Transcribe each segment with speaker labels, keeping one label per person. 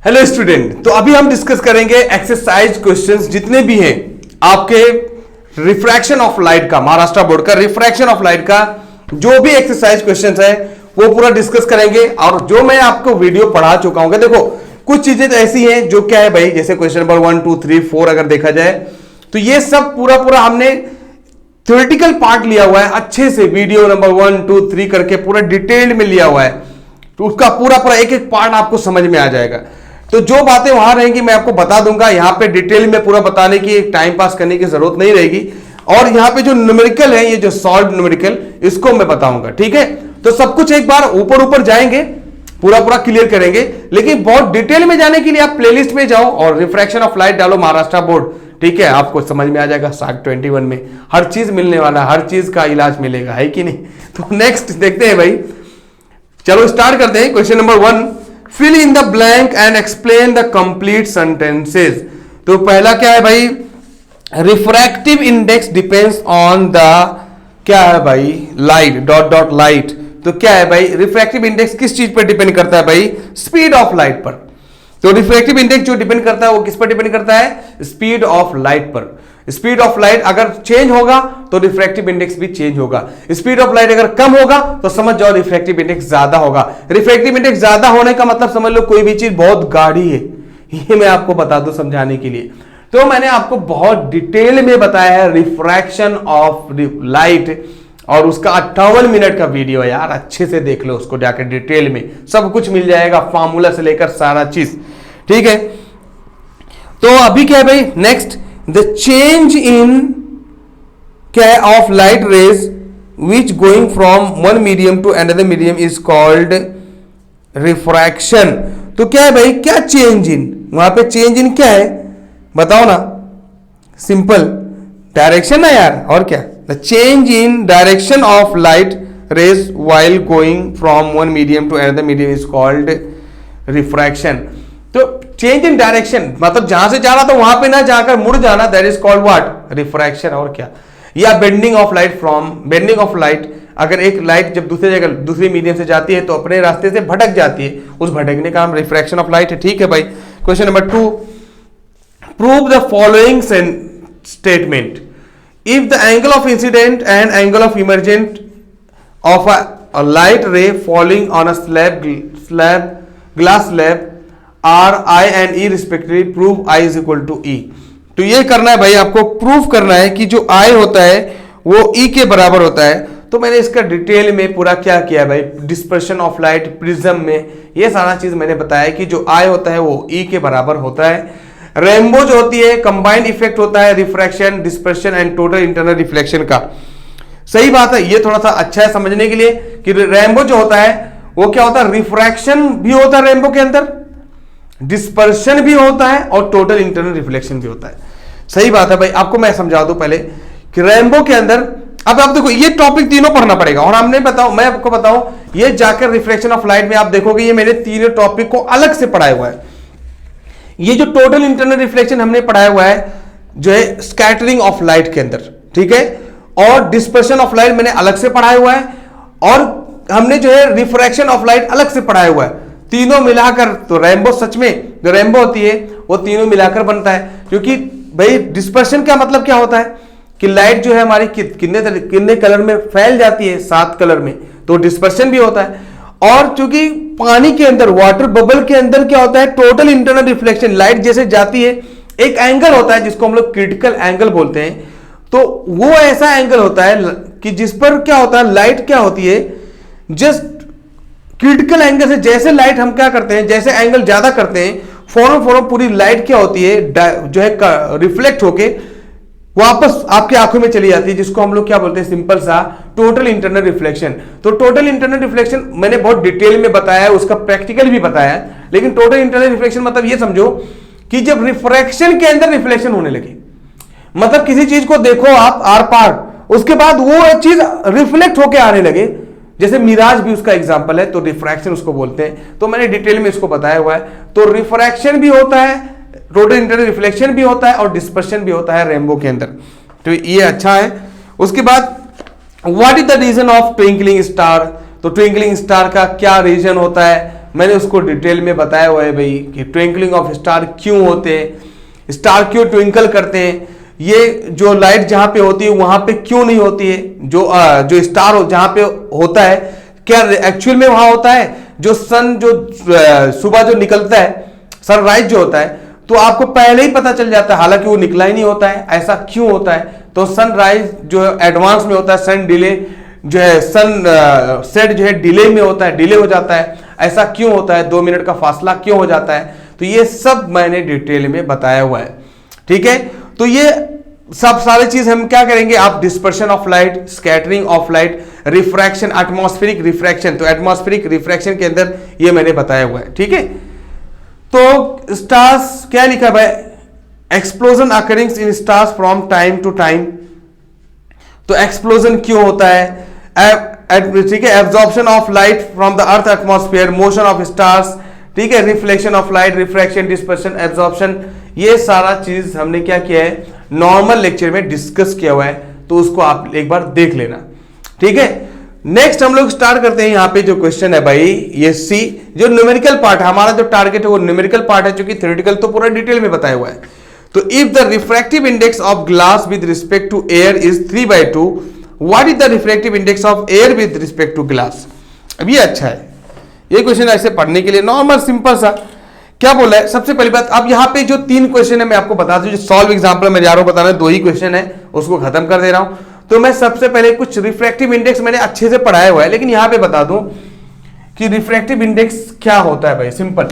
Speaker 1: Hello student, तो अभी हम डिस्कस करेंगे एक्सरसाइज क्वेश्चंस जितने भी हैं आपके रिफ्रैक्शन ऑफ लाइट का, महाराष्ट्र बोर्ड का रिफ्रैक्शन ऑफ लाइट का जो भी एक्सरसाइज क्वेश्चंस है वो पूरा डिस्कस करेंगे। और जो मैं आपको वीडियो पढ़ा चुका हूं, देखो कुछ चीजें तो ऐसी हैं जो क्या है भाई, जैसे क्वेश्चन नंबर 1 2 3 4 अगर देखा जाए तो ये सब पूरा हमने थ्योरेटिकल पार्ट लिया हुआ है, अच्छे से वीडियो नंबर 1 2 3 करके पूरा डिटेल्ड में लिया हुआ है, तो उसका पूरा एक एक पार्ट आपको समझ में आ जाएगा। तो जो बातें वहां रहेंगी मैं आपको बता दूंगा, यहां पे डिटेल में पूरा बताने की, टाइम पास करने की जरूरत नहीं रहेगी। और यहां पे जो न्यूमेरिकल है, ये जो सॉल्व न्यूमेरिकल, इसको मैं बताऊंगा, ठीक है। तो सब कुछ एक बार ऊपर जाएंगे, पूरा क्लियर करेंगे, लेकिन बहुत डिटेल में जाने के लिए आप प्लेलिस्ट में जाओ और रिफ्रैक्शन ऑफ लाइट डालो महाराष्ट्र बोर्ड, ठीक है, आपको समझ में आ जाएगा। साग 21 में हर चीज मिलने वाला, हर चीज का इलाज मिलेगा, है कि नहीं। तो नेक्स्ट देखते हैं भाई, चलो स्टार्ट करते हैं। Question number 1, fill in the blank and explain the complete sentences. तो पहला क्या है भाई, refractive index depends on the, क्या है भाई, लाइट डॉट लाइट। तो क्या है भाई, रिफ्रैक्टिव इंडेक्स किस चीज पर डिपेंड करता है भाई, स्पीड ऑफ लाइट पर। तो रिफ्रैक्टिव इंडेक्स जो डिपेंड करता है वो किस पर डिपेंड करता है, स्पीड ऑफ लाइट पर। स्पीड ऑफ लाइट अगर चेंज होगा तो रिफ्रैक्टिव इंडेक्स भी चेंज होगा। स्पीड ऑफ लाइट अगर कम होगा तो समझ जाओ रिफ्रैक्टिव इंडेक्स ज्यादा होगा। रिफ्रैक्टिव इंडेक्स ज्यादा होने का मतलब समझ लो कोई भी चीज बहुत गाढ़ी है, ये मैं आपको बता दूं समझाने के लिए। तो मैंने आपको बहुत डिटेल में बताया है रिफ्रैक्शन ऑफ लाइट, और उसका 58 मिनट का वीडियो है यार, अच्छे से देख लो उसको जाकर डिटेल में, सब कुछ मिल जाएगा, फार्मूला से लेकर सारा चीज, ठीक है। तो अभी क्या है भाई, next, the change in of light rays which going from one medium to another medium is called refraction। तो क्या है भाई, क्या चेंज इन, वहां पे चेंज इन क्या है बताओ ना, सिंपल डायरेक्शन ना यार, और क्या, the change in direction of light rays while going from one medium to another medium is called refraction। तो चेंज इन डायरेक्शन मतलब जहां से जा रहा था वहां पे ना जाकर मुड़ जाना, that is called what, refraction. और क्या, या bending of light from, bending of light, अगर एक लाइट जब दूसरी जगह दूसरी मीडियम से जाती है तो अपने रास्ते से भटक जाती है, उस भटकने का हम रिफ्रैक्शन ऑफ लाइट है, ठीक है भाई। Question number 2, prove the following statement. If the angle of incidence and angle of emergence of a light ray falling on a glass slab are I and E respectively, prove I is equal to E. तो ये करना है भाई, आपको prove करना है कि जो आई होता है वो ई के बराबर होता है। तो मैंने इसका डिटेल में पूरा क्या किया भाई, डिस्पर्शन ऑफ लाइट प्रिज्म में ये सारा चीज मैंने बताया कि जो आई होता है वो ई के बराबर होता है। रेनबो जो होती है कंबाइंड इफेक्ट होता है refraction, dispersion and total internal reflection का। सही बात है, ये थोड़ा सा अच्छा है समझने के लिए कि रेनबो जो होता है वो क्या होता है, रिफ्रैक्शन भी होता है रेनबो के अंदर, डिस्पर्शन भी होता है और टोटल इंटरनल रिफ्लेक्शन भी होता है। सही बात है भाई, आपको मैं समझा दूं पहले कि रेनबो के अंदर, अब आप देखो ये टॉपिक तीनों पढ़ना पड़ेगा, और हमने बताओ, मैं आपको बताऊं, ये जाकर रिफ्लेक्शन ऑफ लाइट में आप देखोगे ये मैंने तीनों टॉपिक को अलग से पढ़ाया हुआ है। ये जो टोटल इंटरनल रिफ्लेक्शन हमने पढ़ाया हुआ है जो है स्कैटरिंग ऑफ लाइट के अंदर, ठीक है, और डिस्पर्शन ऑफ लाइट मैंने अलग से पढ़ाया हुआ है, और हमने जो है रिफ्रैक्शन ऑफ लाइट अलग से पढ़ाया हुआ है। तीनों मिलाकर तो रेनबो, सच में जो रेनबो होती है वो तीनों मिलाकर बनता है। क्योंकि भाई डिस्पर्शन का मतलब क्या होता है कि लाइट जो है हमारी कितने कलर में फैल जाती है, 7 कलर में, तो डिस्पर्शन भी होता है। और चूंकि पानी के अंदर, वाटर बबल के अंदर क्या होता है, टोटल इंटरनल रिफ्लेक्शन, लाइट जैसे जाती है एक एंगल होता है जिसको हम लोग क्रिटिकल एंगल बोलते हैं। तो वो ऐसा एंगल होता है कि जिस पर क्या होता है, लाइट क्या होती है, जस्ट क्रिटिकल एंगल से जैसे लाइट हम क्या करते हैं, जैसे एंगल ज्यादा करते हैं, फौरन पूरी लाइट क्या होती है, जो है रिफ्लेक्ट होके वापस आपकी आंखों में चली जाती है, जिसको हम लोग क्या बोलते हैं, सिंपल सा टोटल इंटरनल रिफ्लेक्शन। तो टोटल इंटरनल रिफ्लेक्शन मैंने बहुत डिटेल में बताया है, उसका प्रैक्टिकल भी बताया है, लेकिन टोटल इंटरनल रिफ्लेक्शन मतलब ये समझो कि जब रिफ्रैक्शन के अंदर रिफ्लेक्शन होने लगे, मतलब किसी चीज को देखो आप आर पार, उसके बाद वो चीज रिफ्लेक्ट होके आने लगे, जैसे मिराज भी उसका एग्जांपल है, तो रिफ्रैक्शन उसको बोलते हैं। तो मैंने डिटेल में इसको बताया हुआ है। तो रिफ्रैक्शन भी होता है, टोटल इंटरनल रिफ्लेक्शन भी होता है, और डिस्पर्शन भी होता है रेनबो के अंदर। तो ये अच्छा है। उसके बाद what is the reason of twinkling star. तो ट्विंकलिंग स्टार का क्या रीजन होता है, मैंने उसको डिटेल में बताया हुआ है भाई कि ट्विंकलिंग ऑफ स्टार क्यों होते हैं, स्टार क्यों ट्विंकल करते हैं, ये जो लाइट जहां पे होती है वहां पे क्यों नहीं होती है, जो स्टार जहां पे होता है क्या एक्चुअल में वहां होता है, जो सन जो सुबह जो निकलता है सनराइज जो होता है तो आपको पहले ही पता चल जाता है, हालांकि वो निकला ही नहीं होता है, ऐसा क्यों होता है? तो सनराइज जो एडवांस में होता है, सन डिले जो है, सन सेट जो है डिले में होता है, डिले हो जाता है, ऐसा क्यों होता है, 2 मिनट का फासला क्यों हो जाता है, तो ये सब मैंने डिटेल में बताया हुआ है। ठीक है, तो ये सब सारी चीज हम क्या करेंगे, आप dispersion of light, scattering of light, refraction, atmospheric refraction, तो एटमॉस्फेरिक रिफ्रैक्शन के अंदर ये मैंने बताया हुआ है। ठीक है, तो स्टार्स क्या लिखा है भाई, explosion occurrings in stars from time to time, तो एक्सप्लोजन क्यों होता है, ठीक है, absorption of light from the earth atmosphere, motion of stars, ठीक है, reflection of light, refraction, dispersion, absorption, ये सारा चीज हमने क्या किया है, नॉर्मल लेक्चर में डिस्कस किया हुआ है, तो उसको आप एक बार देख लेना। ठीक है, नेक्स्ट हम लोग स्टार्ट करते हैं। यहां पे जो क्वेश्चन है भाई ये सी, जो न्यूमेरिकल पार्ट है, हमारा जो टारगेट है वो न्यूमेरिकल पार्ट है, क्योंकि थ्योरेटिकल तो पूरा डिटेल में बताया हुआ है। तो if the refractive index of glass with respect to air is 3/2, what is the refractive index of air with respect to glass? अब ये अच्छा है, ये क्वेश्चन ऐसे पढ़ने के लिए नॉर्मल सिंपल सा क्या बोला है। सबसे पहली बात, अब यहां पे जो 3 क्वेश्चन है मैं आपको बता दूं, जो सॉल्व एग्जांपल मैं जा रहा हूं बताना, 2 ही क्वेश्चन है, उसको खत्म कर दे रहा हूं। तो मैं सबसे पहले कुछ रिफ्रैक्टिव इंडेक्स मैंने अच्छे से पढ़ाया हुआ है, लेकिन यहां पे बता दूं कि रिफ्रैक्टिव इंडेक्स क्या होता है भाई। सिंपल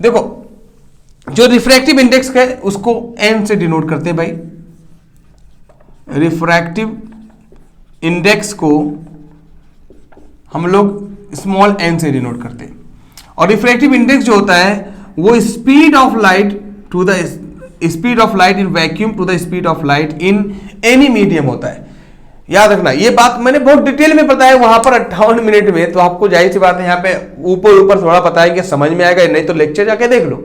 Speaker 1: देखो, जो रिफ्रैक्टिव इंडेक्स है उसको एन से डिनोट करते हैं भाई, रिफ्रैक्टिव इंडेक्स को हम लोग स्मॉल एन से डिनोट करते हैं। और रिफ्रैक्टिव इंडेक्स जो होता है वो speed of light to the speed of light in vacuum to the speed of light in any medium होता है। याद रखना, ये बात मैंने बहुत डिटेल में बताया वहां पर 58 मिनट में, तो आपको जाहिर सी बात है यहाँ पे ऊपर ऊपर थोड़ा बताएंगे, समझ में आएगा, नहीं तो लेक्चर जाके देख लो।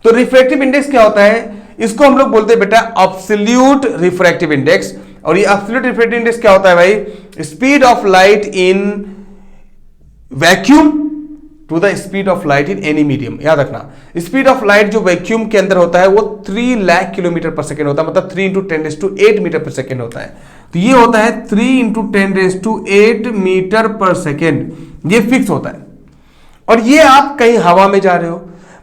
Speaker 1: तो रिफ्रैक्टिव इंडेक्स क्या होता है, इसको हम लोग बोलते हैं बेटा एब्सोल्यूट रिफ्रैक्टिव इंडेक्स। और ये एब्सोल्यूट रिफ्रैक्टिव इंडेक्स क्या होता है भाई, speed of light in vacuum to the speed of light in any medium. याद रखना, स्पीड ऑफ लाइट जो वैक्यूम के अंदर होता है वो 3 लाख किलोमीटर पर सेकेंड होता है, मतलब 3 × 10⁸ मीटर पर सेकेंड होता है। तो ये होता है 3 × 10⁸ मीटर पर सेकेंड, ये फिक्स होता है। और ये आप कहीं हवा में जा रहे हो,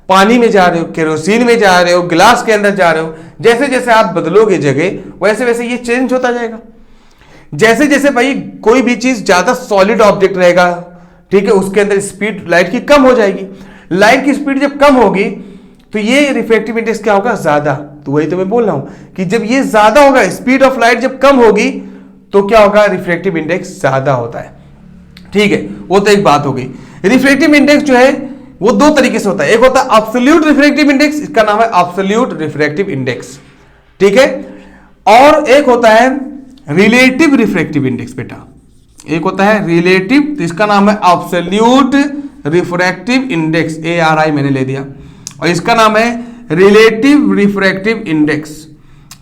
Speaker 1: पानी में जा रहे हो, केरोसिन में जा रहे हो, गिलास के अंदर जा रहे हो, जैसे जैसे आप बदलोगे जगह वैसे वैसे ये चेंज होता जाएगा। जैसे जैसे भाई कोई भी चीज ज्यादा सॉलिड ऑब्जेक्ट रहेगा, ठीक है, उसके अंदर स्पीड लाइट की कम हो जाएगी। लाइट की स्पीड जब कम होगी तो ये रिफ्रैक्टिव इंडेक्स क्या होगा, ज्यादा। तो वही तो मैं बोल रहा हूं कि जब ये ज्यादा होगा, स्पीड ऑफ लाइट जब कम होगी तो क्या होगा, रिफ्रैक्टिव इंडेक्स ज्यादा होता है। ठीक है, वो तो एक बात हो गई। रिफ्रैक्टिव इंडेक्स जो है वो 2 तरीके से होता है, एक होता है एब्सोल्यूट रिफ्रैक्टिव इंडेक्स, इसका नाम है एब्सोल्यूट रिफ्रैक्टिव इंडेक्स, ठीक है, और एक होता है रिलेटिव रिफ्रैक्टिव इंडेक्स। बेटा एक होता है रिलेटिव, तो इसका नाम है एब्सोल्यूट रिफ्रैक्टिव इंडेक्स, ARI मैंने ले दिया, और इसका नाम है रिलेटिव रिफ्रैक्टिव इंडेक्स।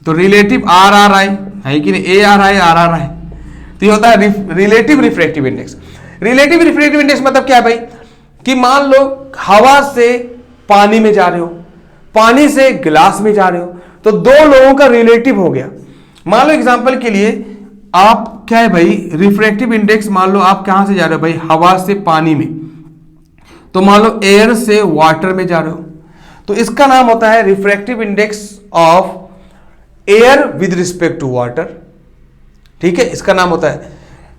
Speaker 1: तो रिलेटिव RRI है कि नहीं, ARI RRI, तो ये होता है relative refractive index. Relative refractive index मतलब क्या है भाई, कि मान लो हवा से पानी में जा रहे हो, पानी से गिलास में जा रहे हो, तो 2 लोगों का रिलेटिव हो गया। मान लो एग्जांपल के लिए आप क्या है भाई, रिफ्रैक्टिव इंडेक्स मान लो आप कहां से जा रहे हो भाई, हवा से पानी में, तो मान लो एयर से वाटर में जा रहे हो, तो इसका नाम होता है refractive index of air with respect to water. ठीक है, इसका नाम होता है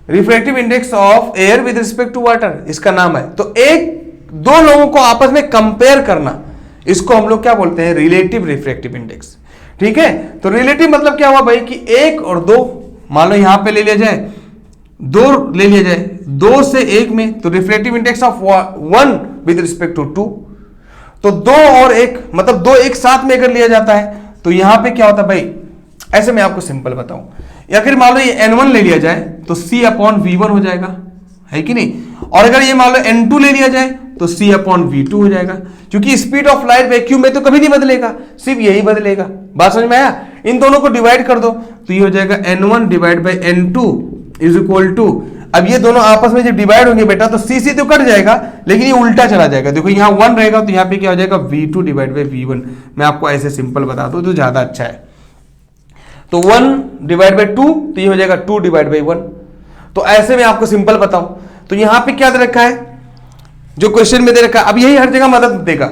Speaker 1: refractive index of air with respect to water, इसका नाम है। तो 2 लोगों को आपस में कंपेयर करना, इसको हम लोग क्या बोलते हैं, रिलेटिव रिफ्रैक्टिव इंडेक्स। ठीक है, तो रिलेटिव मतलब क्या हुआ भाई कि 1 और 2, मान लो यहां पे ले लिया जाए 2 ले लिया जाए, 2 से 1 में, तो refractive index of 1 with respect to 2, तो 2 और 1 मतलब 2 एक साथ में अगर लिया जाता है तो यहां पे क्या होता है भाई, ऐसे मैं आपको सिंपल बताऊं, या फिर मान लो ये N1 ले लिया जाए तो C/V1 हो जाएगा, है कि नहीं, और अगर ये मान लो N2 ले लिया जाए तो C/V2 हो जाएगा, क्योंकि स्पीड ऑफ लाइट वैक्यूम में तो कभी नहीं बदलेगा, सिर्फ यही बदलेगा। बात समझ में आया, इन दोनों को डिवाइड कर दो तो ये हो जाएगा N1/N2 इज इक्वल टू, अब ये दोनों आपस में जब डिवाइड होंगे बेटा तो सी तो कट जाएगा, लेकिन ये उल्टा चला जाएगा। देखो यहाँ 1 रहेगा तो यहाँ पे क्या हो जाएगा V2 डिवाइड बाई V1। मैं आपको ऐसे सिंपल बता दूं तो ज्यादा अच्छा है। तो 1 डिवाइड बाई 2 तो ये हो जाएगा 2 डिवाइड बाई 1। तो ऐसे में आपको सिंपल बताऊं तो यहाँ पे क्या दे रखा है, जो क्वेश्चन में दे रखा है, अब यही हर जगह मदद देगा।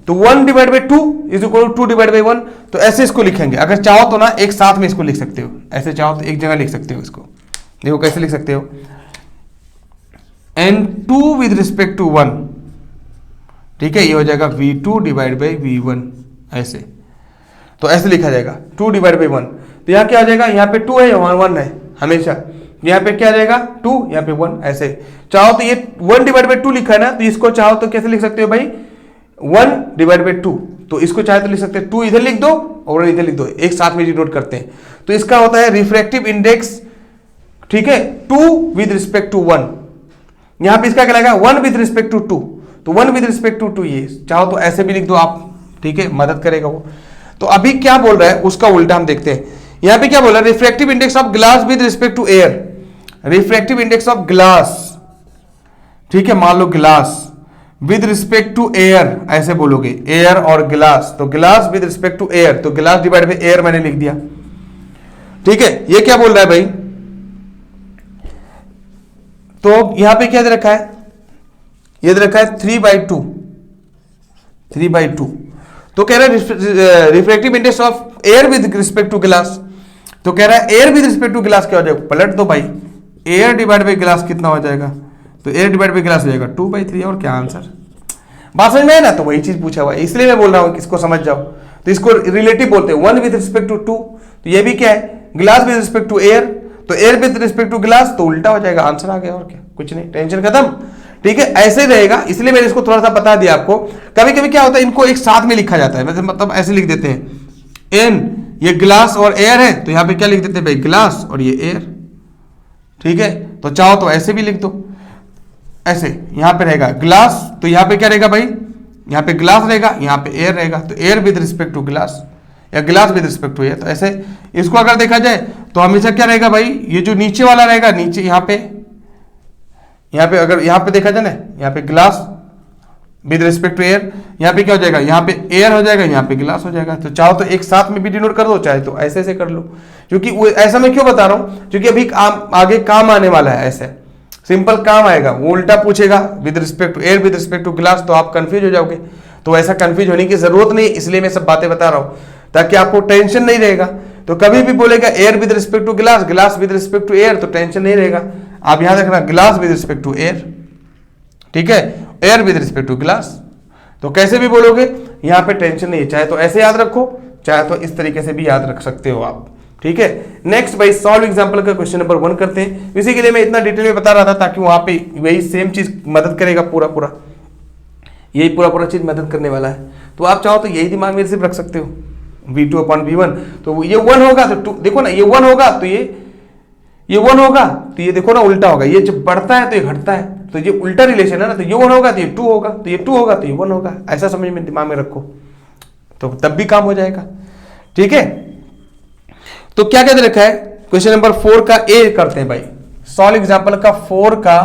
Speaker 1: तो 1 divide by 2 is equal to 2 divide by 1। तो ऐसे इसको लिखेंगे, अगर चाहो तो ना एक साथ में इसको लिख सकते हो, ऐसे चाहो तो एक जगह लिख सकते हो इसको। देखो कैसे लिख सकते हो, n2 विद रिस्पेक्ट टू 1, ठीक है, ये हो जाएगा V2 डिवाइड बाई V1 ऐसे। तो ऐसे लिखा जाएगा 2 डिवाइड बाई 1। तो यहाँ क्या हो जाएगा, यहाँ पे 2 है, यहाँ 1 है हमेशा, यहाँ पे क्या आ जाएगा 2, यहाँ पे 1 ऐसे। चाहो तो ये 1 डिवाइड बाई 2 लिखा है ना, तो इसको चाहो तो कैसे लिख सकते हो भाई 1 डिवाइड बाई 2। तो इसको चाहे तो लिख सकते हैं 2 इधर लिख दो और इधर लिख दो, एक साथ में डिनोट करते हैं। तो इसका होता है रिफ्रैक्टिव इंडेक्स, ठीक है, 2 विद रिस्पेक्ट टू 1। यहां पे इसका क्या लगेगा 1 विद रिस्पेक्ट टू 2। तो 1 विद रिस्पेक्ट टू 2, ये चाहो तो ऐसे भी लिख दो आप, ठीक है, मदद करेगा वो। तो अभी क्या बोल रहा है उसका उल्टा हम देखते हैं। यहां पे क्या बोल रहा है, refractive index of glass with respect to air. Refractive index of glass, ठीक है, मान लो glass with respect to air, ऐसे बोलोगे एयर और ग्लास। तो glass with respect to air, तो ग्लास डिवाइड बाई एयर मैंने लिख दिया, ठीक है। ये क्या बोल रहा है भाई, तो यहां पे क्या दे रखा है, ये दे रखा है 3/2, 3/2। तो कह रहा है refractive index of air with respect to glass. तो कह रहा है air with respect to glass क्या हो जाएगा, पलट दो भाई, एयर डिवाइड बाई ग्लास कितना हो जाएगा, तो एयर डिवाइड बाई ग्लास हो जाएगा 2/3। और क्या आंसर, बात समझ में है ना। तो वही चीज पूछा हुआ है, इसलिए मैं बोल रहा हूं कि इसको समझ जाओ। तो इसको रिलेटिव बोलते हैं, 1 विद रिस्पेक्ट टू 2। तो ये भी क्या है, glass with respect to air, तो air with respect to glass, तो उल्टा हो जाएगा, आंसर आ गया। और क्या, कुछ नहीं, टेंशन खत्म, ठीक है, ऐसे रहेगा। इसलिए मैंने इसको थोड़ा सा बता दिया आपको। कभी कभी क्या होता है, इनको एक साथ में लिखा जाता है, मतलब ऐसे लिख देते हैं एन, ये ग्लास और एयर है, तो यहां पे क्या लिख देते हैं भाई, ग्लास और ये एयर, ठीक है। तो चाहो तो ऐसे भी लिख दो, ऐसे यहां पे रहेगा ग्लास, तो यहां पे क्या रहेगा भाई, यहां पे ग्लास रहेगा, यहां पे एयर रहेगा, तो air with respect to glass या glass with respect to air. तो ऐसे इसको अगर देखा जाए तो हमेशा क्या रहेगा भाई, ये जो नीचे वाला रहेगा, नीचे यहां पे अगर यहां पे देखा जाए ना, यहां पे glass with respect to air, यहां पे क्या हो जाएगा, यहां पे एयर हो जाएगा, यहां पे ग्लास हो जाएगा। तो चाहो तो एक साथ में भी डिनोट कर दो, चाहे तो ऐसे ऐसे कर लो। क्योंकि ऐसा मैं क्यों बता रहा हूं, क्योंकि अभी आगे काम आने वाला है, ऐसे सिंपल काम आएगा, वो उल्टा पूछेगा with respect to air with respect to glass, तो आप कंफ्यूज हो जाओगे। तो ऐसा कंफ्यूज होने की जरूरत नहीं, इसलिए मैं सब बातें बता रहा हूं ताकि आपको टेंशन नहीं रहेगा। तो कभी भी बोलेगा air with respect to glass, glass with respect to air, तो टेंशन नहीं रहेगा। आप यहां रखना glass with respect to air, ठीक है, air with respect to glass. तो कैसे भी बोलोगे, यहां पे टेंशन नहीं है, चाहे तो ऐसे याद रखो, चाहे तो इस तरीके से भी याद रख सकते हो आप, ठीक है। नेक्स्ट भाई सॉल्व एग्जांपल का क्वेश्चन नंबर 1 करते हैं। इसी के लिए मैं इतना डिटेल में बता रहा था ताकि वहां पे वही सेम चीज मदद करेगा, पूरा यही पूरा चीज मदद करने वाला है। तो आप चाहो तो यही दिमाग में सिर्फ रख सकते हो, V2/V1। तो ये 1 होगा तो देखो ना, ये 1 होगा तो ये 1 होगा तो ये देखो ना उल्टा होगा, ये जब बढ़ता है तो ये घटता है, तो ये उल्टा रिलेशन है ना। तो ये 1 होगा तो ये 2 होगा, तो ये 2 होगा तो ये 1 होगा, ऐसा समझ में दिमाग में रखो, तो तब भी काम हो जाएगा, ठीक है। तो क्या क्या दे रखा है, क्वेश्चन नंबर 4 का ए करते हैं भाई, सॉल्व एग्जांपल का 4 का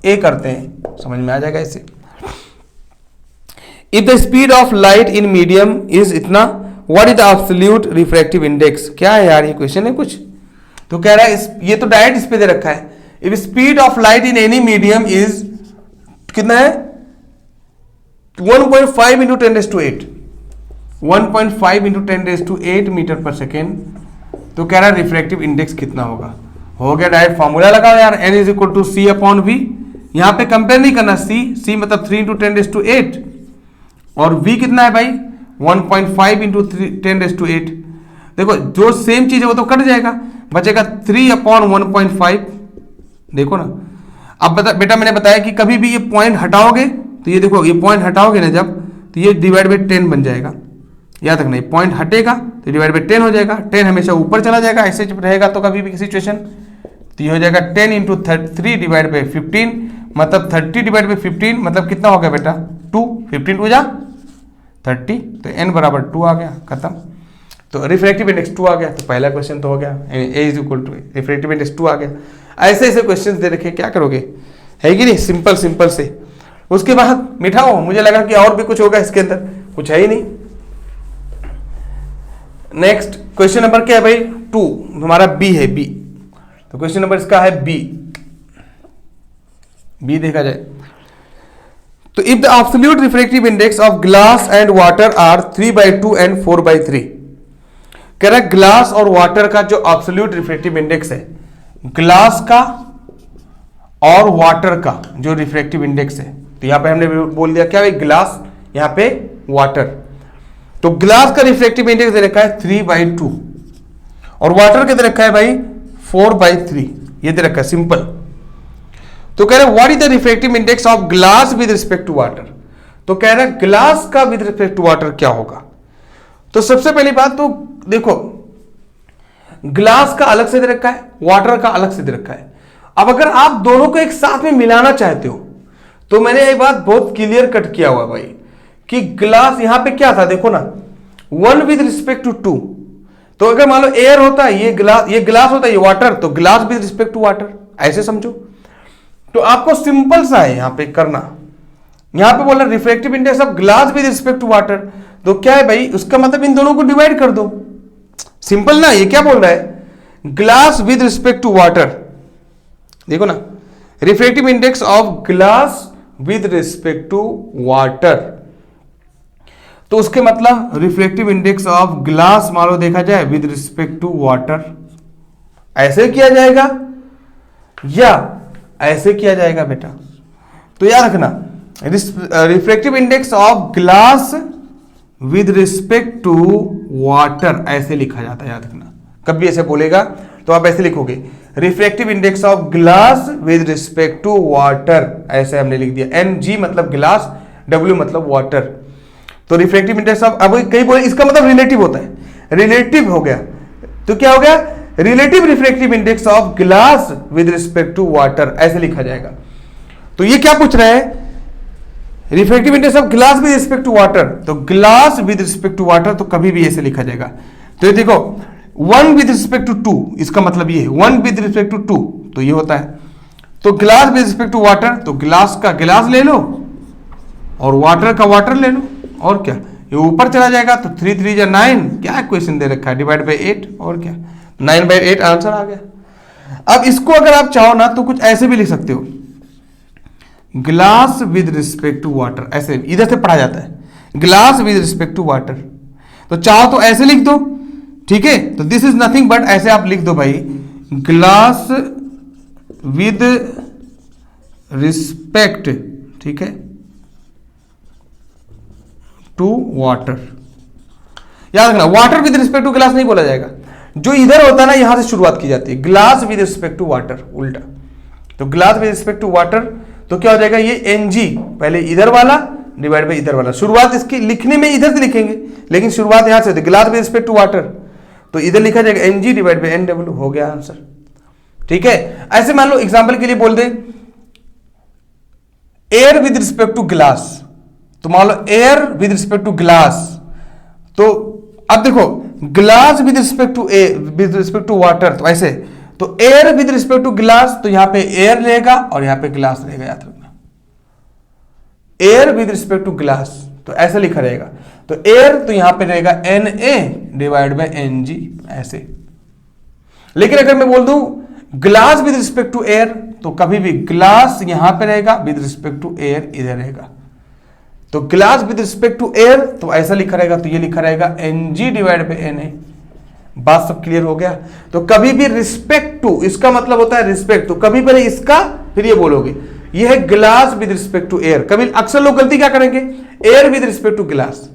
Speaker 1: ए करते हैं, समझ में आ जाएगा इसे। If the speed of light in medium is इतना, what is the absolute refractive index. क्या है यार, ये क्वेश्चन है कुछ, तो कह रहा है ये तो डायरेक्ट इस पे दे रखा है, if speed of light in any medium is कितना है 1.5 इंटू 10⁸, 1.5 इंटू 10⁸ मीटर पर सेकेंड। तो कह रहा है रिफ्रैक्टिव इंडेक्स कितना होगा। हो गया, डायरेक्ट फॉर्मूला लगाओ यार, n is equal to C/V। यहां पे कंपेयर नहीं करना, C मतलब 3 इंटू 10⁸, और V कितना है भाई 1.5 इंटू 10⁸। देखो जो सेम चीज है वो तो कट जाएगा, बचेगा 3/1.5। देखो ना, अब बेटा मैंने बताया कि कभी भी ये पॉइंट हटाओगे तो ये देखो, ये पॉइंट हटाओगे ना जब, तो ये डिवाइड बाई 10 बन जाएगा। याद रखना, ये पॉइंट हटेगा तो डिवाइड बाई 10 हो जाएगा, 10 हमेशा ऊपर चला जाएगा, ऐसे जब रहेगा तो कभी भी सिचुएशन, तो ये हो जाएगा 10 इंटू 3 डिवाइड बाई 15, मतलब 30 डिवाइड बाई 15 मतलब कितना हो गया बेटा 2, 15 टू जा 30, तो n बराबर 2 आ गया, खत्म। तो रिफ्रैक्टिव इंडेक्स 2 आ गया, तो पहला क्वेश्चन तो हो गया, A is equal to refractive index 2 आ गया। ऐसे ऐसे क्वेश्चंस दे रखे, क्या करोगे, है कि नहीं, सिंपल सिंपल से। उसके बाद मिठाओ, मुझे लगा कि और भी कुछ होगा इसके अंदर, कुछ है ही नहीं। नेक्स्ट क्वेश्चन नंबर क्या है भाई, 2, हमारा बी है, बी। तो क्वेश्चन नंबर इसका है बी, बी देखा जाए तो if the absolute refractive index of glass and water are 3/2 and 4/3, कह रहा है ग्लास और वाटर का जो एब्सोल्यूट रिफ्रैक्टिव इंडेक्स है, ग्लास का और वाटर का जो रिफ्रैक्टिव इंडेक्स है, तो यहां पे हमने बोल दिया क्या भाई, ग्लास, यहां पे वाटर। तो ग्लास का रिफ्रैक्टिव इंडेक्स दे रखा है 3/2 और वाटर का दे रखा है भाई 4/3, ये दे रखा है सिंपल। तो कह रहे what is the refractive index of glass with respect to water, तो कह रहा है ग्लास का विद रिस्पेक्ट टू वाटर क्या होगा। तो सबसे पहली बात तो देखो, ग्लास का अलग से दे रखा है, वाटर का अलग से दे रखा है। अब अगर आप दोनों को एक साथ में मिलाना चाहते हो तो मैंने एक बात बहुत क्लियर कट किया हुआ भाई कि ग्लास यहां पे क्या था, देखो ना, 1 विद रिस्पेक्ट टू 2। तो अगर मान लो एयर होता है, ये ग्लास होता है, ये वाटर, तो glass with respect to water, ऐसे समझो। तो आपको सिंपल सा है यहां पे करना, यहां पे बोल रहा refractive index of glass with respect to water, तो क्या है भाई, उसका मतलब इन दोनों को डिवाइड कर दो, सिंपल ना। ये क्या बोल रहा है, glass with respect to water, देखो ना, refractive index of glass with respect to water, तो उसके मतलब रिफ्रैक्टिव इंडेक्स ऑफ ग्लास मान लो देखा जाए विद रिस्पेक्ट टू वाटर, ऐसे किया जाएगा या ऐसे किया जाएगा बेटा। तो याद रखना, refractive index of glass with respect to water ऐसे लिखा जाता है, याद रखना। कभी ऐसे बोलेगा तो आप ऐसे लिखोगे, refractive index of glass with respect to water, ऐसे हमने लिख दिया। Ng मतलब ग्लास, W मतलब वाटर। तो रिफ्रैक्टिव इंडेक्स ऑफ, अब कहीं बोले इसका मतलब रिलेटिव होता है, रिलेटिव हो गया, तो क्या हो गया, relative refractive index of glass with respect to water, ऐसे लिखा जाएगा। तो ये क्या पूछ रहा है, refractive index of glass with respect to water, तो glass with respect to water तो कभी भी ऐसे लिखा जाएगा। तो ये देखो 1 विद रिस्पेक्ट टू 2, इसका मतलब ये है 1 विद रिस्पेक्ट टू 2, तो ये होता है। तो glass with respect to water, तो ग्लास का ग्लास ले लो और वाटर का वाटर ले लो, और क्या, ये ऊपर चला जाएगा। तो 3 3 जा 9, क्या क्वेश्चन दे रखा है, डिवाइड बाई 8, और क्या 9/8 आंसर आ गया। अब इसको अगर आप चाहो ना तो कुछ ऐसे भी लिख सकते हो, glass with respect to water, ऐसे इधर से पढ़ा जाता है, glass with respect to water. तो चाहो तो ऐसे लिख दो, ठीक है। तो दिस इज नथिंग बट, ऐसे आप लिख दो भाई, ग्लास विद रिस्पेक्ट, ठीक है, टू वाटर। याद रखना, water with respect to glass नहीं बोला जाएगा, जो इधर होता है ना यहां से शुरुआत की जाती है, glass with respect to water, उल्टा। तो glass with respect to water, तो क्या हो जाएगा, ये Ng पहले इधर वाला डिवाइड बाई इधर वाला, शुरुआत इसकी लिखने में इधर से लिखेंगे लेकिन शुरुआत यहां से होती है, glass with respect to water, तो इधर लिखा जाएगा Ng डिवाइड बाई NW, हो गया आंसर, ठीक है। ऐसे मान लो एग्जांपल के लिए बोल दे air with respect to glass, तो मान लो air with respect to glass, तो अब देखो glass with respect to with respect to water, तो ऐसे, तो air with respect to glass, तो यहां पे एयर रहेगा और यहां पे ग्लास रहेगा, याद रखना, air with respect to glass, तो ऐसे लिखा रहेगा। तो एयर तो यहां पे रहेगा Na डिवाइड बाय Ng, ऐसे। लेकिन अगर मैं बोल दूं glass with respect to air, तो कभी भी ग्लास यहां पे रहेगा, विद रिस्पेक्ट टू एयर इधर रहेगा। तो glass with respect to air, तो ऐसा लिखा रहेगा, तो ये लिखा रहेगा Ng डिवाइड बाय Na। बात सब क्लियर हो गया। तो कभी भी रिस्पेक्ट टू, इसका मतलब होता है रिस्पेक्ट, तो कभी पहले इसका फिर ये बोलोगे, ये है glass with respect to air. कभी अक्सर लोग गलती क्या करेंगे, air with respect to glass,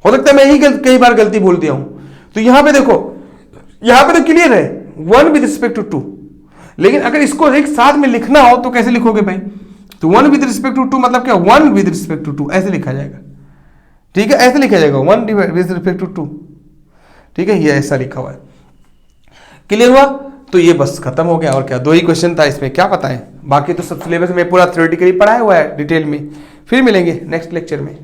Speaker 1: हो सकता है मैं ही कई बार गलती बोल दिया हूं। तो यहां पे देखो, यहां पे तो क्लियर है 1 विद रिस्पेक्ट टू 2, लेकिन अगर इसको एक साथ में लिखना हो तो कैसे लिखोगे भाई, तो 1 विद रिस्पेक्ट टू 2 मतलब क्या, 1 विद रिस्पेक्ट टू 2 ऐसे लिखा जाएगा, ठीक है, ऐसे लिखा जाएगा 1 विद रिस्पेक्ट टू 2, ठीक है, ये ऐसा लिखा हुआ है। क्लियर हुआ, तो ये बस खत्म हो गया, और क्या, 2 ही क्वेश्चन था इसमें, क्या पता है, बाकी तो सब सिलेबस में पूरा थ्योरेटिकली पढ़ाया हुआ है डिटेल में। फिर मिलेंगे नेक्स्ट लेक्चर में।